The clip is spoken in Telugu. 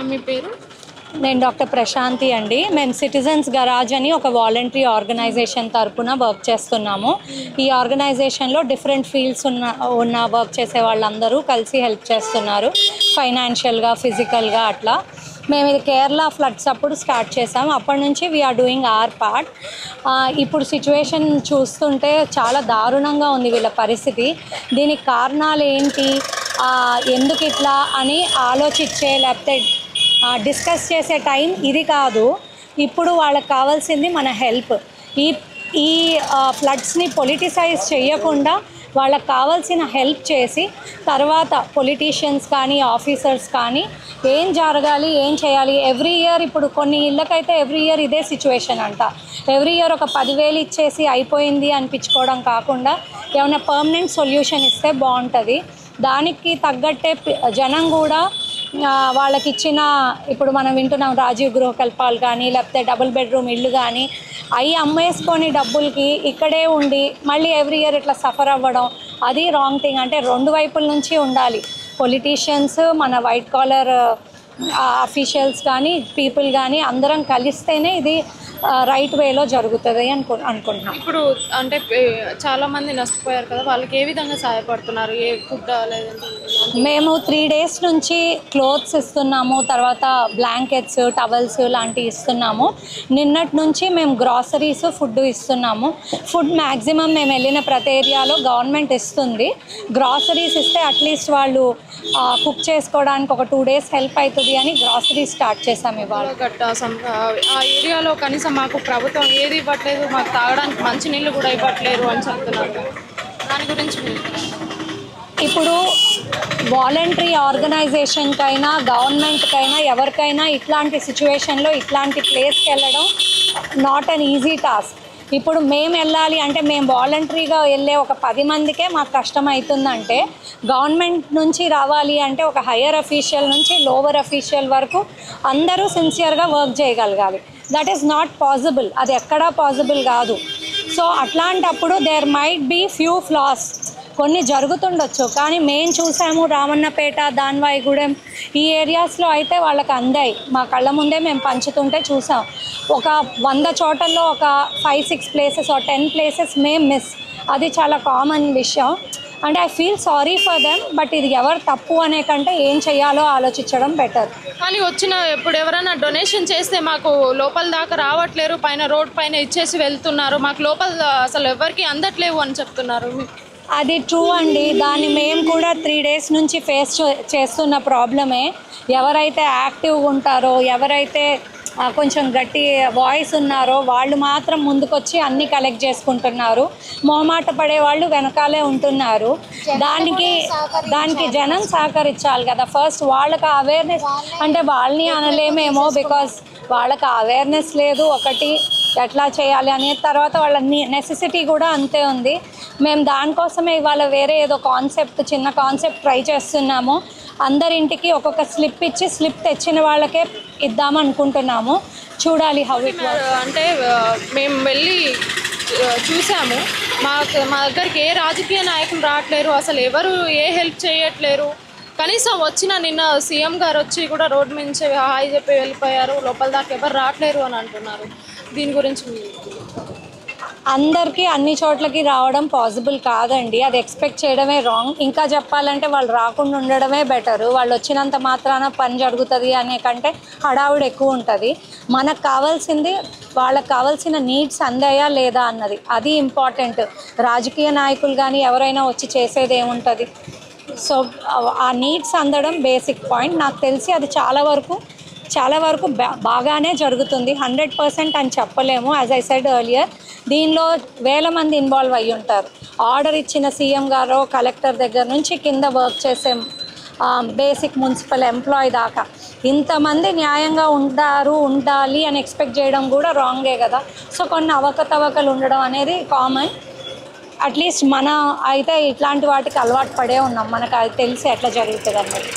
మీ పేరు? నేను డాక్టర్ ప్రశాంతి అండి. మేము సిటిజన్స్ గరాజ్ అని ఒక వాలంటరీ ఆర్గనైజేషన్ తరపున వర్క్ చేస్తున్నాము. ఈ ఆర్గనైజేషన్లో డిఫరెంట్ ఫీల్డ్స్ ఉన్న వర్క్ చేసే వాళ్ళందరూ కలిసి హెల్ప్ చేస్తున్నారు, ఫైనాన్షియల్గా, ఫిజికల్గా. అట్లా మేము ఇది కేరళ ఫ్లడ్స్ అప్పుడు స్టార్ట్ చేసాము. అప్పటి నుంచి వీఆర్ డూయింగ్ అవర్ పార్ట్. ఇప్పుడు సిచ్యువేషన్ చూస్తుంటే చాలా దారుణంగా ఉంది వీళ్ళ పరిస్థితి. దీనికి కారణాలు ఏంటి, ఎందుకు ఇట్లా అని ఆలోచించే లేకపోతే డిస్కస్ చేసే టైం ఇది కాదు. ఇప్పుడు వాళ్ళకి కావాల్సింది మన హెల్ప్. ఈ ఫ్లడ్స్ని పొలిటిసైజ్ చేయకుండా వాళ్ళకి కావాల్సిన హెల్ప్ చేసి తర్వాత పొలిటీషియన్స్ కానీ ఆఫీసర్స్ కానీ ఏం జరగాలి, ఏం చేయాలి. ఎవ్రీ ఇయర్ ఇప్పుడు కొన్ని ఇళ్ళకైతే ఎవ్రీ ఇయర్ ఇదే సిచ్యువేషన్ అంట. ఎవ్రీ ఇయర్ ఒక 10,000 ఇచ్చేసి అయిపోయింది అనిపించుకోవడం కాకుండా ఏమైనా పర్మనెంట్ సొల్యూషన్ ఇస్తే బాగుంటుంది. దానికి తగ్గట్టే జనం కూడా వాళ్ళకి ఇచ్చిన, ఇప్పుడు మనం వింటున్నాం రాజీవ్ గృహకల్పాలు కానీ లేకపోతే డబుల్ బెడ్రూమ్ ఇళ్ళు కానీ అవి అమ్మేసుకొని డబ్బులకి ఇక్కడే ఉండి మళ్ళీ ఎవ్రీ ఇయర్ ఇట్లా సఫర్ అవ్వడం అది రాంగ్ థింగ్. అంటే రెండు వైపుల నుంచి ఉండాలి. పొలిటీషియన్స్, మన వైట్ కాలర్ అఫీషియల్స్ కానీ పీపుల్ కానీ అందరం కలిస్తేనే ఇది రైట్ వేలో జరుగుతుంది అనుకుంటున్నాం. ఇప్పుడు అంటే చాలామంది నష్టపోయారు కదా, వాళ్ళకి ఏ విధంగా సహాయపడుతున్నారు? ఏ ఫుడ్ లేదంటే మేము 3 days నుంచి క్లోత్స్ ఇస్తున్నాము, తర్వాత బ్లాంకెట్స్, టవల్స్ లాంటివి ఇస్తున్నాము. నిన్నటి నుంచి మేము గ్రాసరీస్, ఫుడ్ ఇస్తున్నాము. ఫుడ్ మ్యాక్సిమం మేము వెళ్ళిన ప్రతి ఏరియాలో గవర్నమెంట్ ఇస్తుంది. గ్రాసరీస్ ఇస్తే అట్లీస్ట్ వాళ్ళు కుక్ చేసుకోవడానికి ఒక 2 days హెల్ప్ అవుతుంది అని గ్రాసరీ స్టార్ట్ చేసాము ఇవాళ. ఆ ఏరియాలో కనీసం మాకు ప్రభుత్వం ఏది ఇవ్వట్లేదు, మాకు తాగడానికి మంచినీళ్ళు కూడా ఇవ్వట్లేరు అని చెప్తున్నారు. దాని గురించి ఇప్పుడు వాలంటరీ ఆర్గనైజేషన్కైనా గవర్నమెంట్కైనా ఎవరికైనా ఇట్లాంటి సిచ్యువేషన్లో ఇట్లాంటి ప్లేస్కి వెళ్ళడం నాట్ అన్ ఈజీ టాస్క్. ఇప్పుడు మేము వెళ్ళాలి అంటే మేము వాలంటరీగా వెళ్ళే ఒక 10 మందికే మాకు కష్టం అవుతుందంటే గవర్నమెంట్ నుంచి రావాలి అంటే ఒక హయ్యర్ అఫీషియల్ నుంచి లోవర్ అఫీషియల్ వరకు అందరూ సిన్సియర్గా వర్క్ చేయగలగాలి. That is not possible. అది ఎక్కడా పాసిబుల్ కాదు. సో అట్లాంటప్పుడు there might be few flaws, కొన్ని జరుగుతుండొచ్చు. కానీ మేము చూసాము రామన్నపేట, దాన్వాయిగూడెం ఈ ఏరియాస్లో అయితే వాళ్ళకి అందాయి. మా కళ్ళ ముందే మేము పంచుతుంటే చూసాం. ఒక 100 చోట్లలో ఒక 5-6 ప్లేసెస్ 10 ప్లేసెస్ మేము మిస్. అది చాలా కామన్ విషయం. అంటే I feel sorry for them. But ఇది ఎవరు తప్పు అనే కంటే ఏం చేయాలో ఆలోచించడం బెటర్. కానీ ఇప్పుడు ఎవరైనా డొనేషన్ చేస్తే మాకు లోపల దాకా రావట్లేరు, పైన రోడ్ పైన ఇచ్చేసి వెళ్తున్నారు, మాకు లోపల అసలు ఎవరికి అందట్లేవు అని చెప్తున్నారు. అది ట్రూ అండి. దాన్ని మేము కూడా 3 days నుంచి ఫేస్ చేస్తున్న ప్రాబ్లమే. ఎవరైతే యాక్టివ్గా ఉంటారో, ఎవరైతే కొంచెం గట్టి వాయిస్ ఉన్నారో వాళ్ళు మాత్రం ముందుకొచ్చి అన్నీ కలెక్ట్ చేసుకుంటున్నారు. మొహమాట పడే వాళ్ళు వెనకాలే ఉంటున్నారు. దానికి జనం సహకరించాలి కదా. ఫస్ట్ వాళ్ళకి అవేర్నెస్, అంటే వాళ్ళని అనలేమేమో, బికాస్ వాళ్ళకి అవేర్నెస్ లేదు ఒకటి, ఎట్లా చేయాలి అనే. తర్వాత వాళ్ళ నెసెసిటీ కూడా అంతే ఉంది. మేము దానికోసమే ఇవాళ వేరే ఏదో చిన్న కాన్సెప్ట్ ట్రై చేస్తున్నాము. అందరింటికి ఒక్కొక్క స్లిప్ ఇచ్చి స్లిప్ తెచ్చిన వాళ్ళకే ఇద్దామనుకుంటున్నాము. చూడాలి హౌ ఇట్ వర్క్స్. అంటే మేము వెళ్ళి చూసాము, మా దగ్గరికి ఏ రాజకీయ నాయకులు రావట్లేరు, అసలు ఎవరు ఏ హెల్ప్ చేయట్లేరు. కనీసం నిన్న సీఎం గారు వచ్చి కూడా రోడ్డు నుంచి హాయ్ చెప్పి వెళ్ళిపోయారు, లోపల దాకా ఎవరు రావట్లేరు అని అంటున్నారు. దీని గురించి అందరికీ అన్ని చోట్లకి రావడం పాసిబుల్ కాదండి. అది ఎక్స్పెక్ట్ చేయడమే రాంగ్. ఇంకా చెప్పాలంటే వాళ్ళు రాకుండా ఉండడమే బెటరు. వాళ్ళు వచ్చినంత మాత్రాన పని జరుగుతుంది అనే కంటే హడావుడు ఎక్కువ ఉంటుంది. మనకు కావాల్సింది వాళ్ళకి కావాల్సిన నీడ్స్ అందాయా లేదా అన్నది, అది ఇంపార్టెంట్. రాజకీయ నాయకులు కానీ ఎవరైనా వచ్చి చేసేది ఏముంటుంది. సో ఆ నీడ్స్ అందడం బేసిక్ పాయింట్. నాకు తెలిసి అది చాలా వరకు బాగానే జరుగుతుంది. 100% అని చెప్పలేము. యాజ్ ఐ సెడ్ ఎర్లియర్, దీనిలో వేల మంది ఇన్వాల్వ్ అయ్యి ఉంటారు. ఆర్డర్ ఇచ్చిన సీఎం గారు, కలెక్టర్ దగ్గర నుంచి కింద వర్క్ చేసే బేసిక్ మున్సిపల్ ఎంప్లాయీ దాకా ఇంతమంది న్యాయంగా ఉండాలి అని ఎక్స్పెక్ట్ చేయడం కూడా రాంగే కదా. సో కొన్ని అవకతవకలు ఉండడం అనేది కామన్. అట్లీస్ట్ మన అయితే ఇట్లాంటి వాటికి అలవాటు పడే ఉన్నాం. మనకు అది తెలిసి ఎట్లా జరుగుతుంది అన్నది.